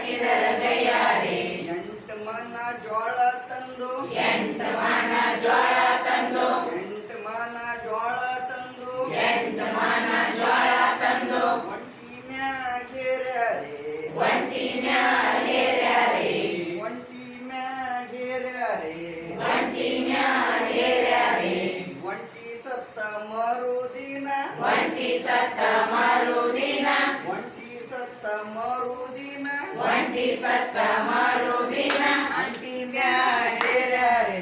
ಹಾಕಿದರ ಗೈಯಾರೆ ಎಂಟು ಮನ ಜೋಳ ತಂದು ಎಂಟು ಮಾನ ಜೋಳ ತಂದು ಎಂಟು ಮನ ಜೋಳ ತಂದು ಎಂಟು ಮಾನ ಜೋಳ ತಂದು ಒಂಟಿ ಮ್ಯಾಗೇರ್ಯಾರೆ ಒಂಟಿ ಮ್ಯಾಲೇರ್ಯಾರೆ ಒಂಟಿ ಮ್ಯಾಗೇರ್ಯಾರೆ ಒಂಟಿ ಮ್ಯಾಲೇರ್ಯಾರೆ ಒಂಟಿ ಸತ್ತ ಮರುದಿನ ಒಂಟಿ ಸತ್ತ ಮರುದಿನ ಒಂಟಿ ಸತ್ತ ಮರುದಿನ ಒಂಟಿ ಸತ್ತ ಮರುದಿನ ಅಂಟಿ ಮ್ಯಾಗೇರ್ಯಾರೆ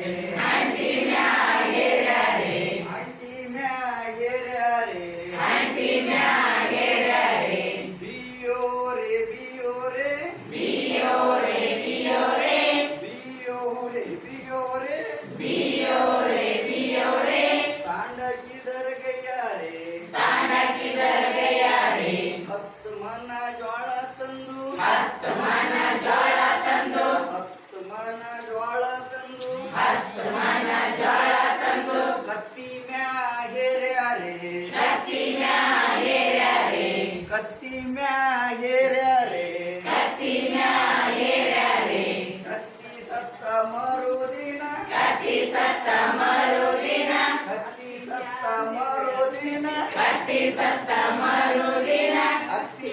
ಅಂಟಿ ಮ್ಯಾಲೇರ್ಯಾರೆ ಅಂಟಿ ಮ್ಯಾಗೇರ್ಯಾರೆ ಅಂಟಿ ಮ್ಯಾಲೇರ್ಯಾರೆ ಬಿಯೋರೆ ಬಿಯೋರೆ ಬಿಯೋರೆ ಬಿಯೋರೆ ಬಿಯೋರೆ ಬಿಯೋರೆ ಬಿಯೋರೆ ಬಿಯೋರೆ ತಾಂಡಕಿದರ ಗೈಯಾರೆ ತಾಂಡಕಿದರ ಗೈಯಾರೆ ಹತ್ತು ಮನ ಜೋಳ ತಂದು ಹತ್ತು ಮನ ಜೋಳ ತಂದು ಹತ್ತು ಮನ ಜೋಳ ತಂದು ಹತ್ತು ಮನ ಜೋಳ ತಂದು ಕತ್ತಿ ಮ್ಯಾಗೇರ್ಯಾರೆ ಕತ್ತಿ ಮ್ಯಾಲೇರ್ಯಾರೆ ಕತ್ತಿ ಮ್ಯಾಗೇರ್ಯಾರೆ ಕತ್ತಿ ಮ್ಯಾಲೇರ್ಯಾರೆ ಕತ್ತಿ ಸತ್ತ ಮರುದಿನ ಕತ್ತಿ ಸತ್ತ ಮರುದಿನ ಕತ್ತಿ ಸತ್ತ ಮರುದಿನ ಕತ್ತಿ ಸತ್ತ ಮರುದಿನ ಹತ್ತಿ